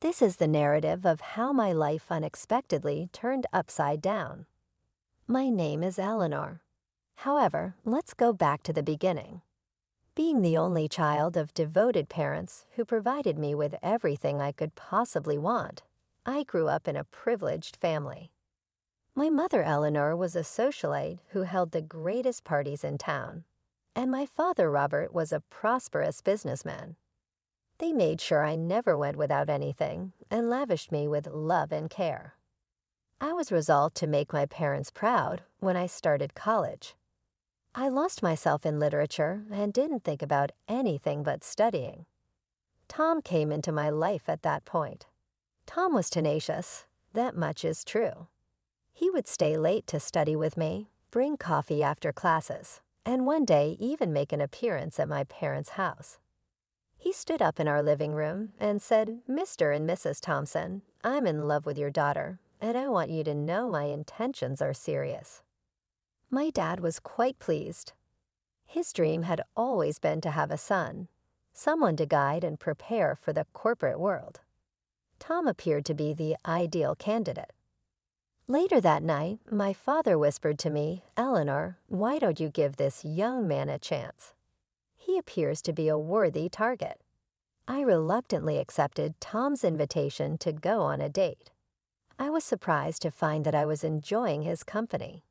This is the narrative of how my life unexpectedly turned upside down. My name is Eleanor. However, let's go back to the beginning. Being the only child of devoted parents who provided me with everything I could possibly want, I grew up in a privileged family. My mother, Eleanor, was a socialite who held the greatest parties in town, and my father, Robert, was a prosperous businessman. They made sure I never went without anything and lavished me with love and care. I was resolved to make my parents proud when I started college. I lost myself in literature and didn't think about anything but studying. Tom came into my life at that point. Tom was tenacious, that much is true. He would stay late to study with me, bring coffee after classes, and one day even make an appearance at my parents' house. He stood up in our living room and said, "Mr. and Mrs. Thompson, I'm in love with your daughter, and I want you to know my intentions are serious." My dad was quite pleased. His dream had always been to have a son, someone to guide and prepare for the corporate world. Tom appeared to be the ideal candidate. Later that night, my father whispered to me, "Eleanor, why don't you give this young man a chance? He appears to be a worthy target." I reluctantly accepted Tom's invitation to go on a date. I was surprised to find that I was enjoying his company.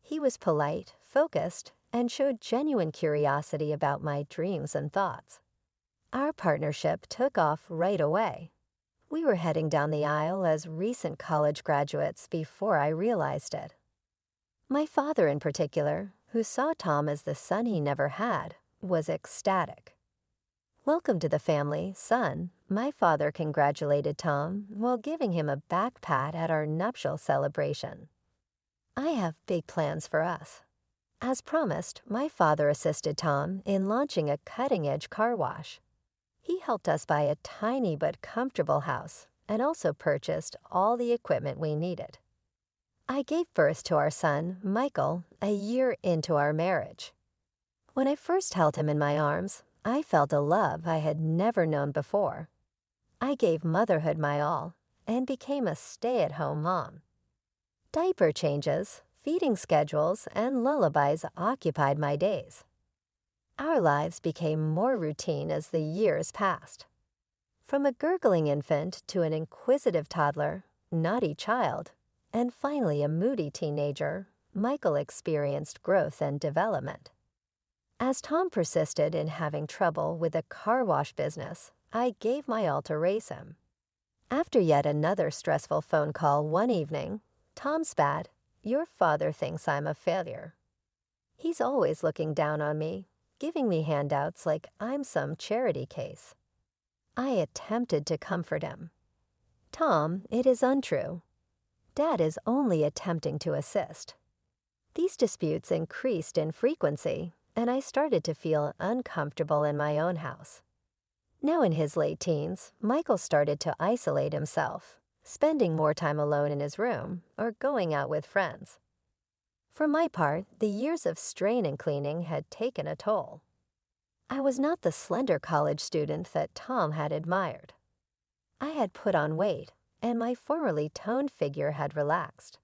He was polite, focused, and showed genuine curiosity about my dreams and thoughts. Our partnership took off right away. We were heading down the aisle as recent college graduates before I realized it. My father in particular, who saw Tom as the son he never had, was ecstatic. "Welcome to the family, son," my father congratulated Tom while giving him a back pat at our nuptial celebration. "I have big plans for us." As promised, my father assisted Tom in launching a cutting-edge car wash. He helped us buy a tiny but comfortable house and also purchased all the equipment we needed. I gave birth to our son, Michael, a year into our marriage. When I first held him in my arms, I felt a love I had never known before. I gave motherhood my all and became a stay-at-home mom. Diaper changes, feeding schedules, and lullabies occupied my days. Our lives became more routine as the years passed. From a gurgling infant to an inquisitive toddler, naughty child, and finally a moody teenager, Michael experienced growth and development. As Tom persisted in having trouble with the car wash business, I gave my all to raise him. After yet another stressful phone call one evening, Tom spat, "Your father thinks I'm a failure. He's always looking down on me, giving me handouts like I'm some charity case." I attempted to comfort him. "Tom, it is untrue. Dad is only attempting to assist." These disputes increased in frequency, and I started to feel uncomfortable in my own house. Now in his late teens, Michael started to isolate himself, spending more time alone in his room or going out with friends. For my part, the years of strain and cleaning had taken a toll. I was not the slender college student that Tom had admired. I had put on weight, and my formerly toned figure had relaxed.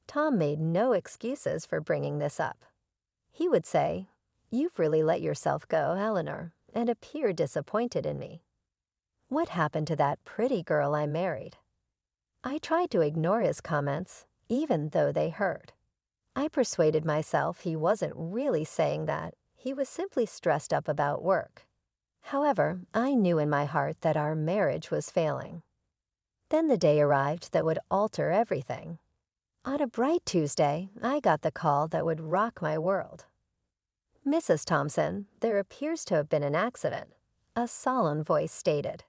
Tom made no excuses for bringing this up. He would say, "You've really let yourself go, Eleanor, and appear disappointed in me. What happened to that pretty girl I married?" I tried to ignore his comments, even though they hurt. I persuaded myself he wasn't really saying that. He was simply stressed up about work. However, I knew in my heart that our marriage was failing. Then the day arrived that would alter everything. On a bright Tuesday, I got the call that would rock my world. "Mrs. Thompson, there appears to have been an accident," a solemn voice stated.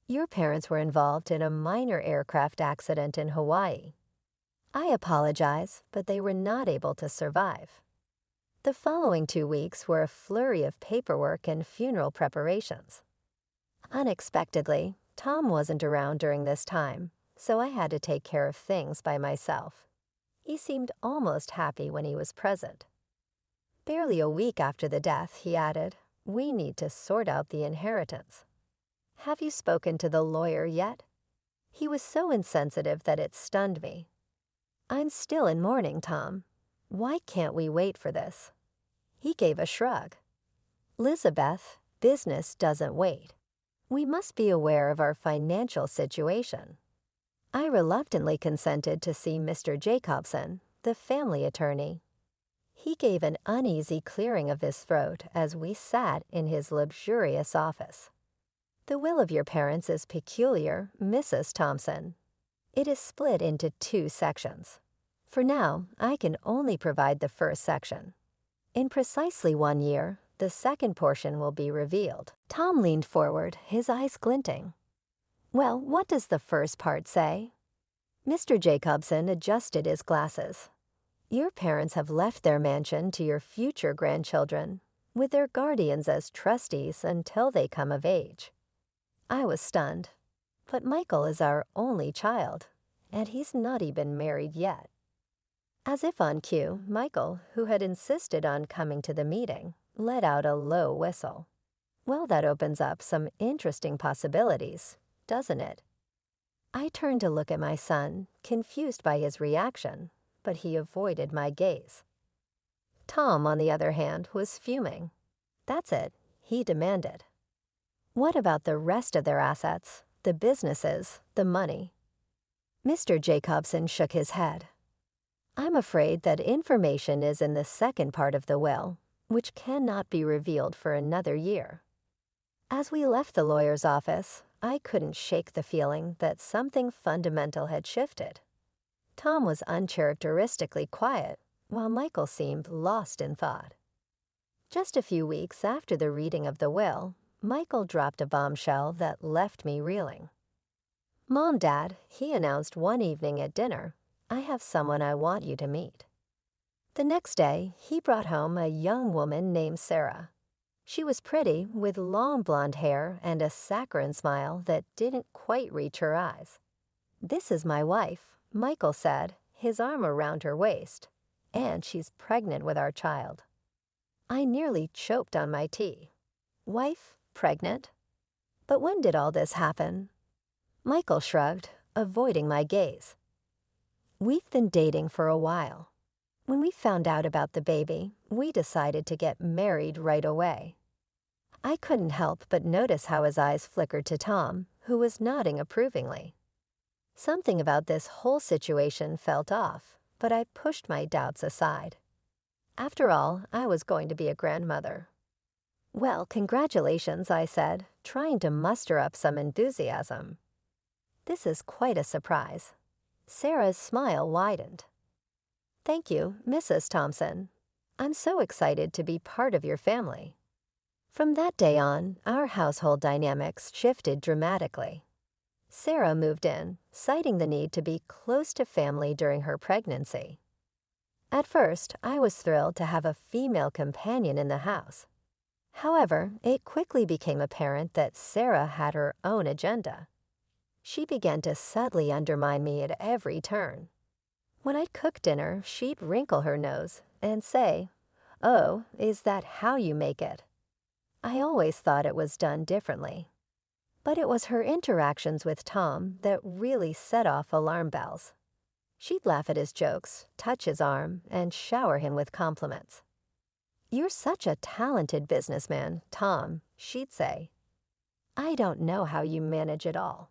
"Your parents were involved in a minor aircraft accident in Hawaii. I apologize, but they were not able to survive." The following 2 weeks were a flurry of paperwork and funeral preparations. Unexpectedly, Tom wasn't around during this time, so I had to take care of things by myself. He seemed almost happy when he was present. Barely a week after the death, he added, "We need to sort out the inheritance." Have you spoken to the lawyer yet?" He was so insensitive that it stunned me. "I'm still in mourning, Tom. Why can't we wait for this?" He gave a shrug. "Lizabeth, business doesn't wait. We must be aware of our financial situation." I reluctantly consented to see Mr. Jacobson, the family attorney. He gave an uneasy clearing of his throat as we sat in his luxurious office. "The will of your parents is peculiar, Mrs. Thompson. It is split into 2 sections. For now, I can only provide the first section. In precisely 1 year, the second portion will be revealed." Tom leaned forward, his eyes glinting. "Well, what does the first part say?" Mr. Jacobson adjusted his glasses. "Your parents have left their mansion to your future grandchildren, with their guardians as trustees until they come of age." I was stunned. "But Michael is our only child, and he's not even married yet." As if on cue, Michael, who had insisted on coming to the meeting, let out a low whistle. "Well, that opens up some interesting possibilities, doesn't it?" I turned to look at my son, confused by his reaction, but he avoided my gaze. Tom, on the other hand, was fuming. That's it, he demanded. "What about the rest of their assets, the businesses, the money?" Mr. Jacobson shook his head. "I'm afraid that information is in the second part of the will, which cannot be revealed for another year." As we left the lawyer's office, I couldn't shake the feeling that something fundamental had shifted. Tom was uncharacteristically quiet, while Michael seemed lost in thought. Just a few weeks after the reading of the will, Michael dropped a bombshell that left me reeling. "Mom, Dad," he announced one evening at dinner, "I have someone I want you to meet." The next day, he brought home a young woman named Sarah. She was pretty, with long blonde hair and a saccharine smile that didn't quite reach her eyes. "This is my wife," Michael said, his arm around her waist, "and she's pregnant with our child." I nearly choked on my tea. Wife, pregnant? But when did all this happen? Michael shrugged, avoiding my gaze. "We've been dating for a while. When we found out about the baby, we decided to get married right away." I couldn't help but notice how his eyes flickered to Tom, who was nodding approvingly. Something about this whole situation felt off, but I pushed my doubts aside. After all, I was going to be a grandmother. "Well, congratulations," I said, trying to muster up some enthusiasm. "This is quite a surprise." Sarah's smile widened. "Thank you, Mrs. Thompson. I'm so excited to be part of your family." From that day on, our household dynamics shifted dramatically. Sarah moved in, citing the need to be close to family during her pregnancy. At first, I was thrilled to have a female companion in the house. However, it quickly became apparent that Sarah had her own agenda. She began to subtly undermine me at every turn. When I'd cook dinner, she'd wrinkle her nose and say, "Oh, is that how you make it?" I always thought it was done differently. But it was her interactions with Tom that really set off alarm bells. She'd laugh at his jokes, touch his arm, and shower him with compliments. "You're such a talented businessman, Tom," she'd say. "I don't know how you manage it all."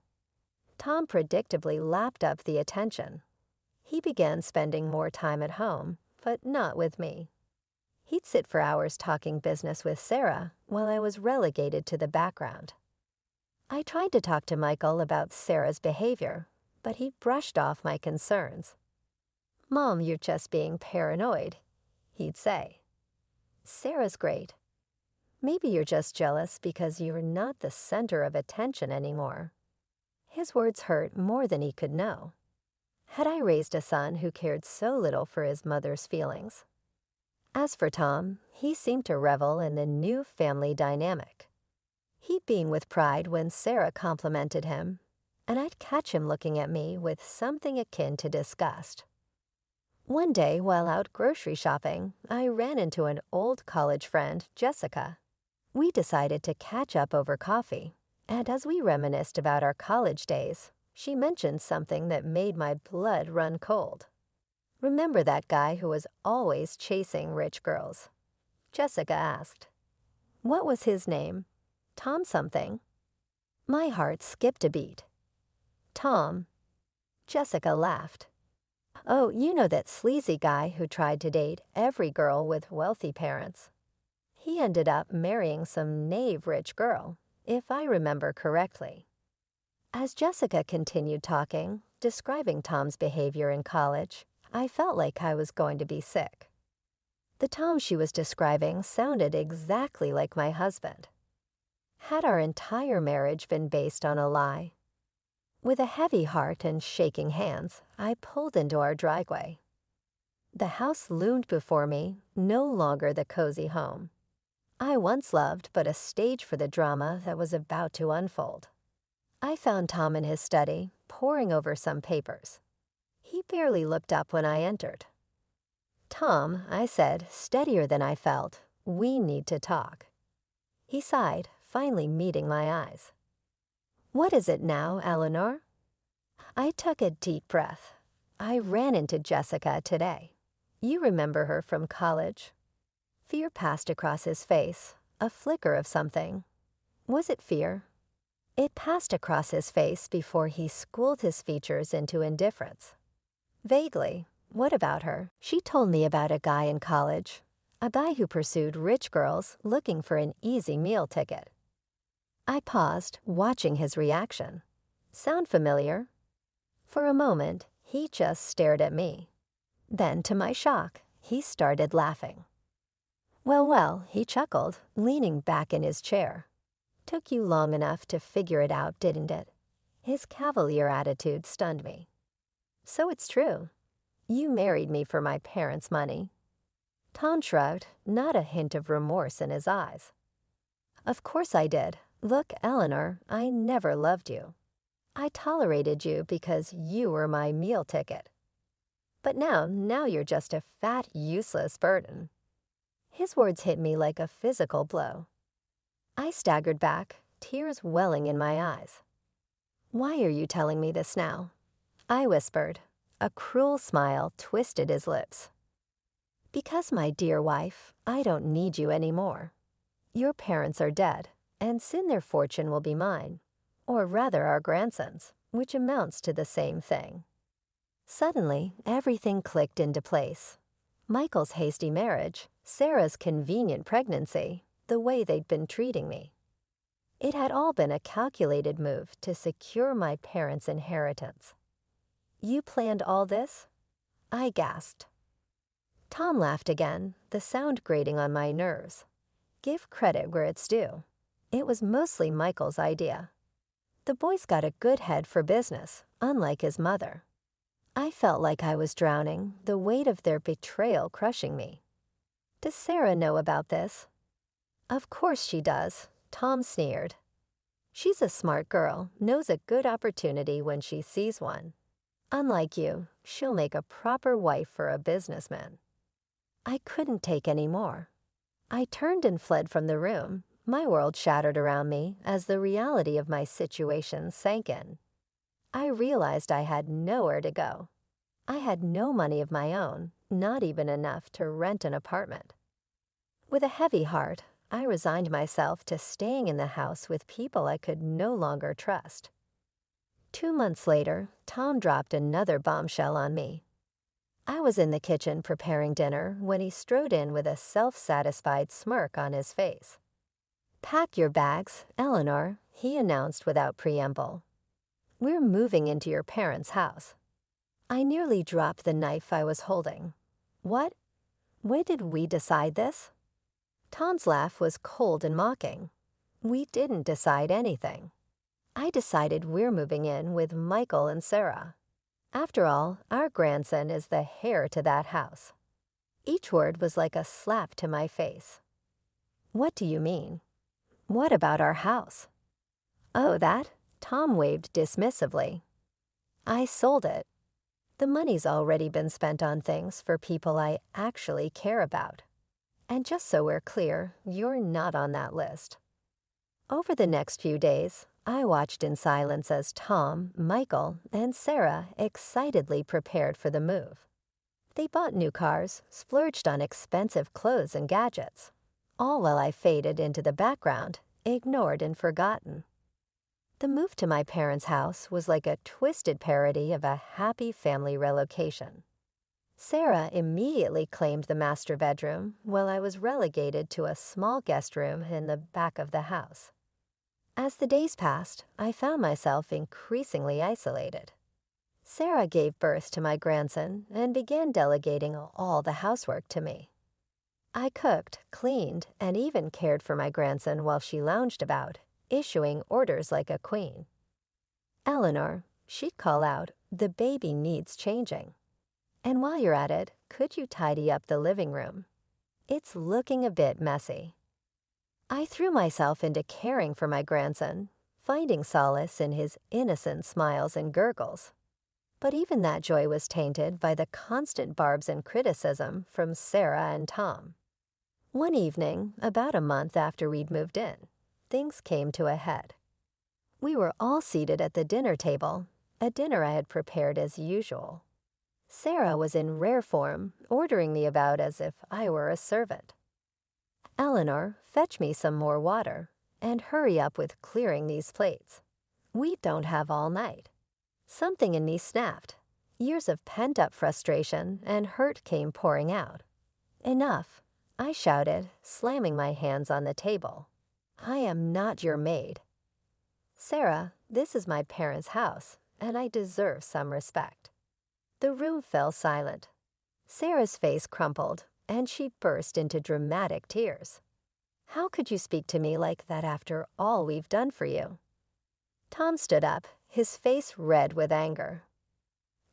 Tom predictably lapped up the attention. He began spending more time at home, but not with me. He'd sit for hours talking business with Sarah while I was relegated to the background. I tried to talk to Michael about Sarah's behavior, but he brushed off my concerns. "Mom, you're just being paranoid," he'd say. "Sarah's great. Maybe you're just jealous because you're not the center of attention anymore." His words hurt more than he could know. Had I raised a son who cared so little for his mother's feelings? As for Tom, he seemed to revel in the new family dynamic. He'd beam with pride when Sarah complimented him, and I'd catch him looking at me with something akin to disgust. One day, while out grocery shopping, I ran into an old college friend, Jessica. We decided to catch up over coffee, And as we reminisced about our college days, she mentioned something that made my blood run cold. "Remember that guy who was always chasing rich girls?" Jessica asked. "What was his name? Tom something?" My heart skipped a beat. "Tom." Jessica laughed. "Oh, you know that sleazy guy who tried to date every girl with wealthy parents. He ended up marrying some knave rich girl, if I remember correctly." As Jessica continued talking, describing Tom's behavior in college, I felt like I was going to be sick. The Tom she was describing sounded exactly like my husband. Had our entire marriage been based on a lie? With a heavy heart and shaking hands, I pulled into our driveway. The house loomed before me, no longer the cozy home I once loved, but a stage for the drama that was about to unfold. I found Tom in his study, poring over some papers. He barely looked up when I entered. "Tom," I said, steadier than I felt, "we need to talk." He sighed, finally meeting my eyes. "What is it now, Eleanor?" I took a deep breath. I ran into Jessica today. You remember her from college? Fear passed across his face, a flicker of something. Was it fear? It passed across his face before he schooled his features into indifference. Vaguely. What about her? She told me about a guy in college. A guy who pursued rich girls looking for an easy meal ticket. I paused, watching his reaction. Sound familiar? For a moment, he just stared at me. Then, to my shock, he started laughing. Well, he chuckled, leaning back in his chair. "Took you long enough to figure it out, didn't it?" His cavalier attitude stunned me. "So it's true. You married me for my parents' money." Tom shrugged, not a hint of remorse in his eyes. "Of course I did. Look, Eleanor, I never loved you. I tolerated you because you were my meal ticket. But now you're just a fat, useless burden." His words hit me like a physical blow. I staggered back, tears welling in my eyes. "Why are you telling me this now?" I whispered. A cruel smile twisted his lips. "Because, my dear wife, I don't need you anymore. Your parents are dead, and soon their fortune will be mine, or rather our grandson's, which amounts to the same thing." Suddenly, everything clicked into place. Michael's hasty marriage, Sarah's convenient pregnancy, the way they'd been treating me. It had all been a calculated move to secure my parents' inheritance. "You planned all this?" I gasped. Tom laughed again, the sound grating on my nerves. Give credit where it's due. It was mostly Michael's idea. The boy's got a good head for business, unlike his mother. I felt like I was drowning, the weight of their betrayal crushing me. "Does Sarah know about this?" "Of course she does," Tom sneered. "She's a smart girl, knows a good opportunity when she sees one. Unlike you, she'll make a proper wife for a businessman." I couldn't take any more. I turned and fled from the room, my world shattered around me as the reality of my situation sank in. I realized I had nowhere to go. I had no money of my own, not even enough to rent an apartment. With a heavy heart, I resigned myself to staying in the house with people I could no longer trust. 2 months later, Tom dropped another bombshell on me. I was in the kitchen preparing dinner when he strode in with a self-satisfied smirk on his face. "Pack your bags, Eleanor," he announced without preamble. "We're moving into your parents' house." I nearly dropped the knife I was holding. "What? When did we decide this?" Tom's laugh was cold and mocking. "We didn't decide anything. I decided we're moving in with Michael and Sarah. After all, our grandson is the heir to that house." Each word was like a slap to my face. "What do you mean? What about our house?" "Oh, that?" Tom waved dismissively. "I sold it. The money's already been spent on things for people I actually care about. And just so we're clear, you're not on that list." Over the next few days, I watched in silence as Tom, Michael, and Sarah excitedly prepared for the move. They bought new cars, splurged on expensive clothes and gadgets, all while I faded into the background, ignored and forgotten. The move to my parents' house was like a twisted parody of a happy family relocation. Sarah immediately claimed the master bedroom, while I was relegated to a small guest room in the back of the house. As the days passed, I found myself increasingly isolated. Sarah gave birth to my grandson and began delegating all the housework to me. I cooked, cleaned, and even cared for my grandson while she lounged about, issuing orders like a queen. Eleanor, she'd call out, "The baby needs changing." And while you're at it, could you tidy up the living room? It's looking a bit messy. I threw myself into caring for my grandson, finding solace in his innocent smiles and gurgles. But even that joy was tainted by the constant barbs and criticism from Sarah and Tom. One evening, about a month after we'd moved in, things came to a head. We were all seated at the dinner table, a dinner I had prepared as usual. Sarah was in rare form, ordering me about as if I were a servant. "Eleanor, fetch me some more water, and hurry up with clearing these plates. We don't have all night." Something in me snapped. Years of pent-up frustration and hurt came pouring out. "Enough," I shouted, slamming my hands on the table. "I am not your maid. Sarah, this is my parents' house, and I deserve some respect." The room fell silent. Sarah's face crumpled, and she burst into dramatic tears. "How could you speak to me like that after all we've done for you?" Tom stood up, his face red with anger.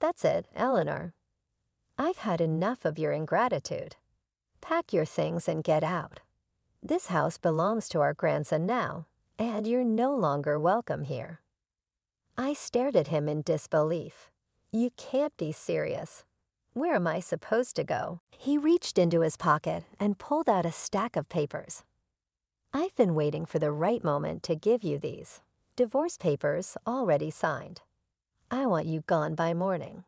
"That's it, Eleanor. I've had enough of your ingratitude. Pack your things and get out. This house belongs to our grandson now, and you're no longer welcome here." I stared at him in disbelief. "You can't be serious. Where am I supposed to go?" He reached into his pocket and pulled out a stack of papers. "I've been waiting for the right moment to give you these. Divorce papers already signed. I want you gone by morning."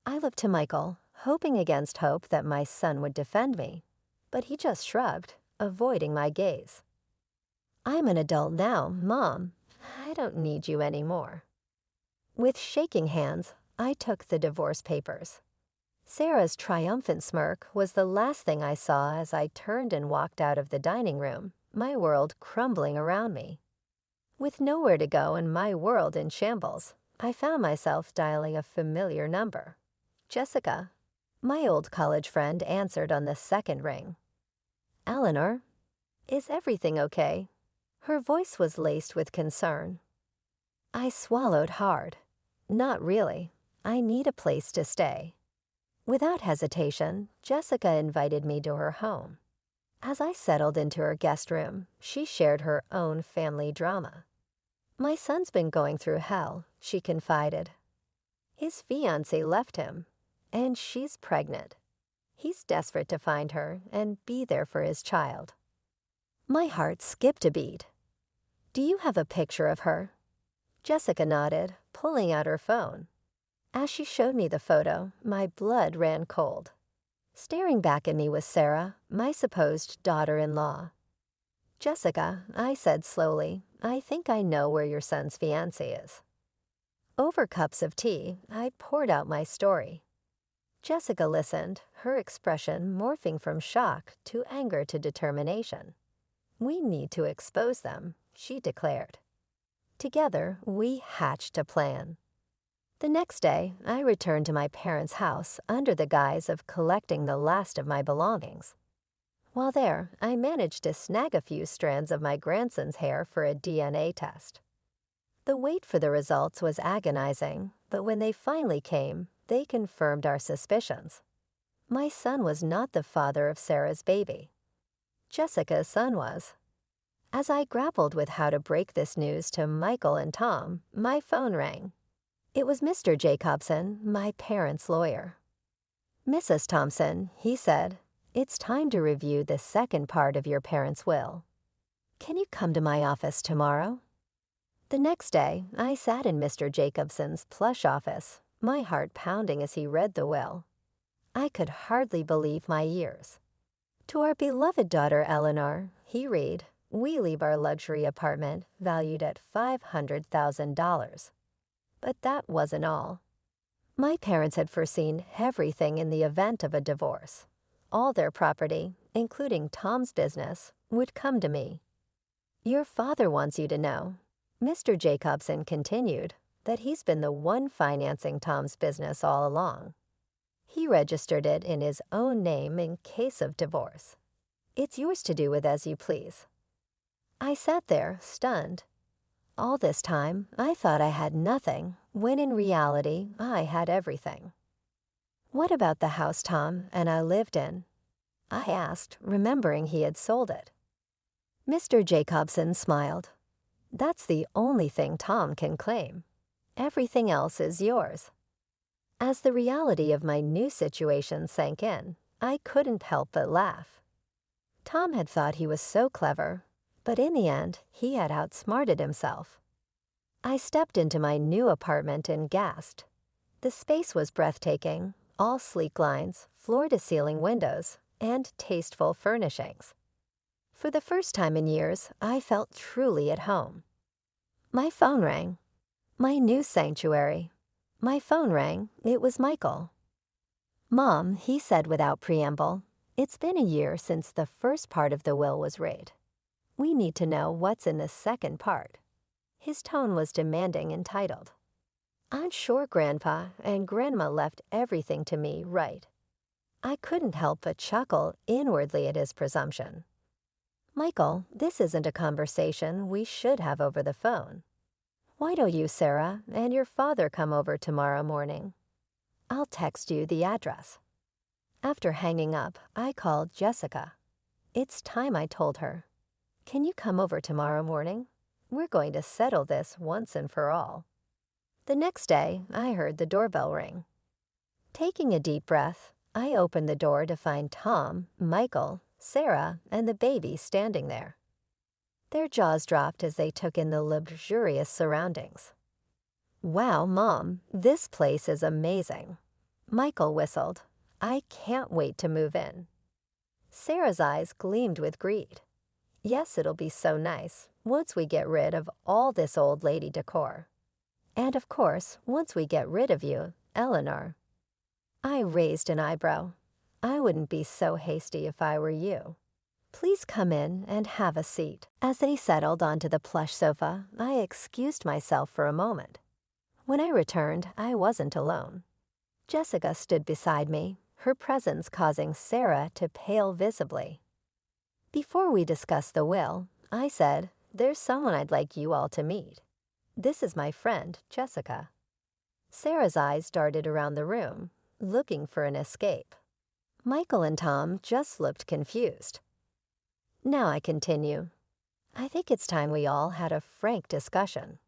I looked to Michael, hoping against hope that my son would defend me, but he just shrugged, avoiding my gaze. "I'm an adult now, Mom. I don't need you anymore." With shaking hands, I took the divorce papers. Sarah's triumphant smirk was the last thing I saw as I turned and walked out of the dining room, my world crumbling around me. With nowhere to go and my world in shambles, I found myself dialing a familiar number. Jessica. My old college friend answered on the second ring. "Eleanor, is everything okay?" Her voice was laced with concern. I swallowed hard. "Not really. I need a place to stay." Without hesitation, Jessica invited me to her home. As I settled into her guest room, she shared her own family drama. "My son's been going through hell," she confided. "His fiancée left him, and she's pregnant. He's desperate to find her and be there for his child." My heart skipped a beat. "Do you have a picture of her?" Jessica nodded, pulling out her phone. As she showed me the photo, my blood ran cold. Staring back at me was Sarah, my supposed daughter-in-law. "Jessica," I said slowly, "I think I know where your son's fiancée is." Over cups of tea, I poured out my story. Jessica listened, her expression morphing from shock to anger to determination. "We need to expose them," she declared. Together, we hatched a plan. The next day, I returned to my parents' house under the guise of collecting the last of my belongings. While there, I managed to snag a few strands of my grandson's hair for a DNA test. The wait for the results was agonizing, but when they finally came, they confirmed our suspicions. My son was not the father of Sarah's baby. Jessica's son was. As I grappled with how to break this news to Michael and Tom, my phone rang. It was Mr. Jacobson, my parents' lawyer. "Mrs. Thompson," he said, "it's time to review the second part of your parents' will. Can you come to my office tomorrow?" The next day, I sat in Mr. Jacobson's plush office, my heart pounding as he read the will. I could hardly believe my ears. To our beloved daughter Eleanor, he read, "We leave our luxury apartment valued at $500,000. But that wasn't all. My parents had foreseen everything in the event of a divorce. All their property, including Tom's business, would come to me. Your father wants you to know," Mr. Jacobson continued, "that he's been the one financing Tom's business all along. He registered it in his own name in case of divorce. It's yours to do with as you please." I sat there, stunned. All this time, I thought I had nothing, when in reality, I had everything. "What about the house Tom and I lived in?" I asked, remembering he had sold it. Mr. Jacobson smiled. "That's the only thing Tom can claim. Everything else is yours." As the reality of my new situation sank in, I couldn't help but laugh. Tom had thought he was so clever, but in the end, he had outsmarted himself. I stepped into my new apartment and gasped. The space was breathtaking, all sleek lines, floor-to-ceiling windows, and tasteful furnishings. For the first time in years, I felt truly at home. My phone rang. My new sanctuary. My phone rang. It was Michael. "Mom," he said without preamble, "it's been a year since the first part of the will was read. We need to know what's in the second part." His tone was demanding, entitled. I'm sure Grandpa and Grandma left everything to me right. I couldn't help but chuckle inwardly at his presumption. "Michael, this isn't a conversation we should have over the phone. Why don't you, Sarah, and your father come over tomorrow morning? I'll text you the address." After hanging up, I called Jessica. "It's time I told her. Can you come over tomorrow morning? We're going to settle this once and for all." The next day, I heard the doorbell ring. Taking a deep breath, I opened the door to find Tom, Michael, Sarah, and the baby standing there. Their jaws dropped as they took in the luxurious surroundings. "Wow, Mom, this place is amazing." Michael whistled. "I can't wait to move in." Sarah's eyes gleamed with greed. "Yes, it'll be so nice once we get rid of all this old lady decor. And of course, once we get rid of you, Eleanor." I raised an eyebrow. "I wouldn't be so hasty if I were you. Please come in and have a seat." As they settled onto the plush sofa, I excused myself for a moment. When I returned, I wasn't alone. Jessica stood beside me, her presence causing Sarah to pale visibly. "Before we discuss the will," I said, "there's someone I'd like you all to meet. This is my friend, Jessica." Sarah's eyes darted around the room, looking for an escape. Michael and Tom just looked confused. Now I continue. "I think it's time we all had a frank discussion.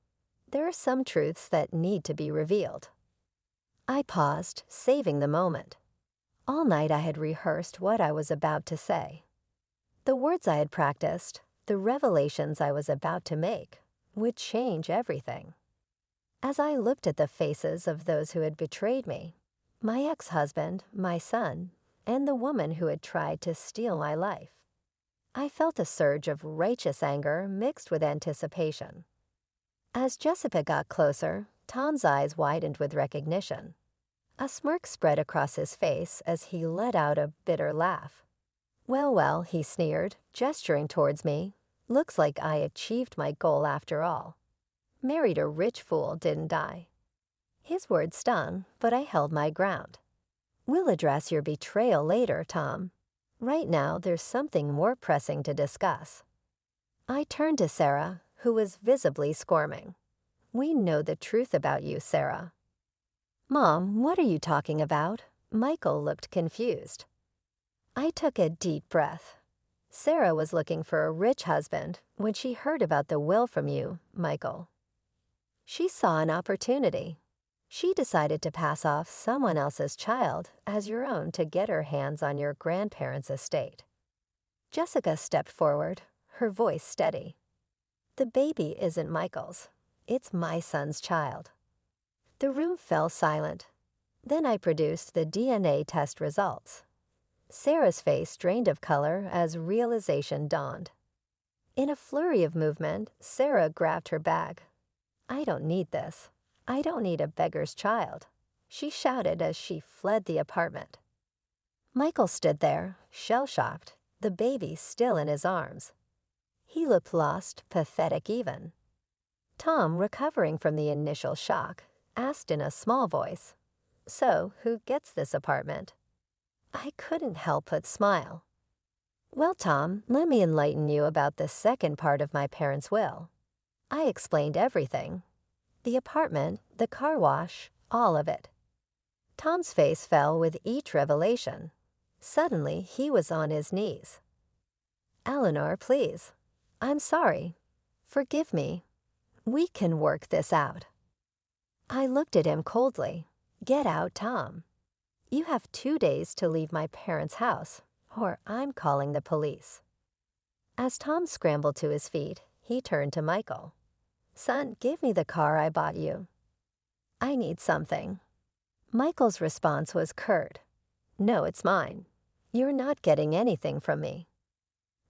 There are some truths that need to be revealed." I paused, saving the moment. All night I had rehearsed what I was about to say. The words I had practiced, the revelations I was about to make, would change everything. As I looked at the faces of those who had betrayed me, my ex-husband, my son, and the woman who had tried to steal my life, I felt a surge of righteous anger mixed with anticipation. As Jessica got closer, Tom's eyes widened with recognition. A smirk spread across his face as he let out a bitter laugh. "Well, well," he sneered, gesturing towards me. "Looks like I achieved my goal after all. Married a rich fool, didn't I?" His words stung, but I held my ground. "We'll address your betrayal later, Tom. Right now, there's something more pressing to discuss." I turned to Sarah, who was visibly squirming. "We know the truth about you, Sarah." "Mom, what are you talking about?" Michael looked confused. I took a deep breath. "Sarah was looking for a rich husband when she heard about the will from you, Michael. She saw an opportunity. She decided to pass off someone else's child as your own to get her hands on your grandparents' estate." Jessica stepped forward, her voice steady. "The baby isn't Michael's. It's my son's child." The room fell silent. Then I produced the DNA test results. Sarah's face drained of color as realization dawned. In a flurry of movement, Sarah grabbed her bag. "I don't need this. I don't need a beggar's child," she shouted as she fled the apartment. Michael stood there, shell-shocked, the baby still in his arms. He looked lost, pathetic even. Tom, recovering from the initial shock, asked in a small voice, "So, who gets this apartment?" I couldn't help but smile. "Well, Tom, let me enlighten you about the second part of my parents' will." I explained everything. The apartment, the car wash, all of it. Tom's face fell with each revelation. Suddenly, he was on his knees. "Eleanor, please. I'm sorry. Forgive me. We can work this out." I looked at him coldly. "Get out, Tom. You have 2 days to leave my parents' house, or I'm calling the police." As Tom scrambled to his feet, he turned to Michael. "Son, give me the car I bought you. I need something." Michael's response was curt. "No, it's mine. You're not getting anything from me."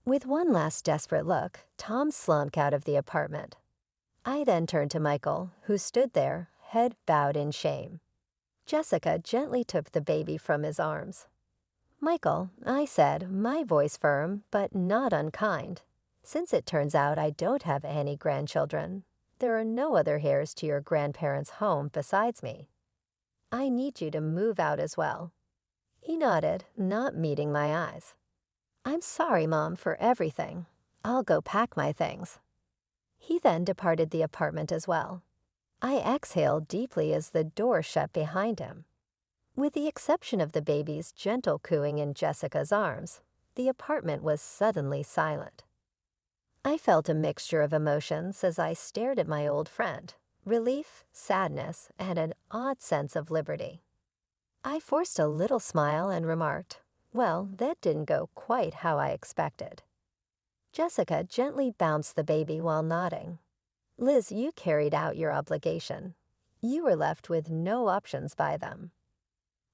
With one last desperate look, Tom slunk out of the apartment. I then turned to Michael, who stood there, head bowed in shame. Jessica gently took the baby from his arms. "Michael," I said, my voice firm but not unkind, "since it turns out I don't have any grandchildren, there are no other heirs to your grandparents' home besides me. I need you to move out as well." He nodded, not meeting my eyes. "I'm sorry, Mom, for everything. I'll go pack my things." He then departed the apartment as well. I exhaled deeply as the door shut behind him. With the exception of the baby's gentle cooing in Jessica's arms, the apartment was suddenly silent. I felt a mixture of emotions as I stared at my old friend, relief, sadness, and an odd sense of liberty. I forced a little smile and remarked, "Well, that didn't go quite how I expected." Jessica gently bounced the baby while nodding. "Liz, you carried out your obligation. You were left with no options by them."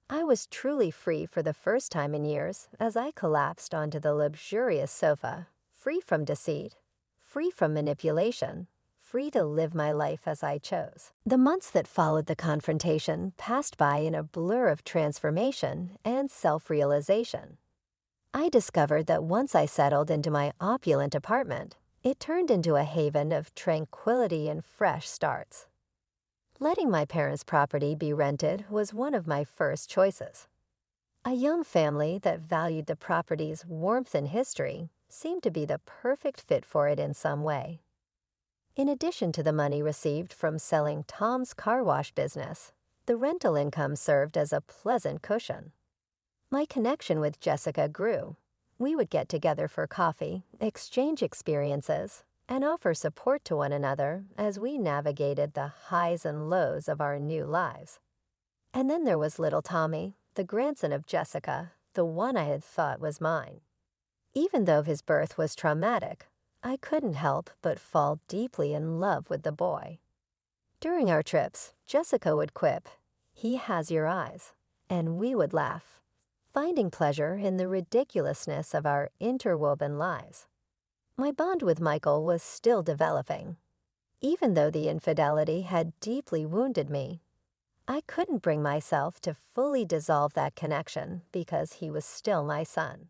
I was truly free for the first time in years as I collapsed onto the luxurious sofa, free from deceit, free from manipulation, free to live my life as I chose. The months that followed the confrontation passed by in a blur of transformation and self-realization. I discovered that once I settled into my opulent apartment, it turned into a haven of tranquility and fresh starts. Letting my parents' property be rented was one of my first choices. A young family that valued the property's warmth and history seemed to be the perfect fit for it in some way. In addition to the money received from selling Tom's car wash business, the rental income served as a pleasant cushion. My connection with Jessica grew. We would get together for coffee, exchange experiences, and offer support to one another as we navigated the highs and lows of our new lives. And then there was little Tommy, the grandson of Jessica, the one I had thought was mine. Even though his birth was traumatic, I couldn't help but fall deeply in love with the boy. During our trips, Jessica would quip, "He has your eyes," and we would laugh, finding pleasure in the ridiculousness of our interwoven lives. My bond with Michael was still developing. Even though the infidelity had deeply wounded me, I couldn't bring myself to fully dissolve that connection because he was still my son.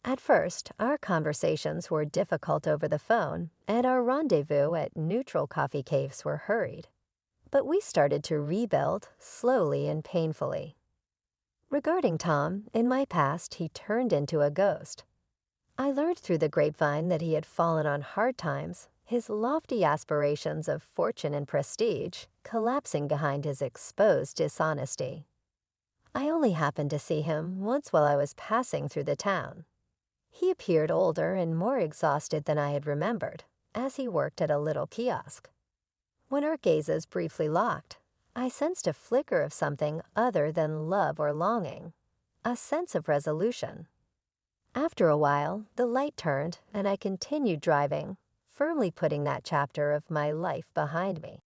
At first, our conversations were difficult over the phone, and our rendezvous at neutral coffee caves were hurried. But we started to rebuild, slowly and painfully. Regarding Tom, in my past he turned into a ghost. I learned through the grapevine that he had fallen on hard times, his lofty aspirations of fortune and prestige collapsing behind his exposed dishonesty. I only happened to see him once while I was passing through the town. He appeared older and more exhausted than I had remembered, as he worked at a little kiosk. When our gazes briefly locked, I sensed a flicker of something other than love or longing, a sense of resolution. After a while, the light turned and I continued driving, firmly putting that chapter of my life behind me.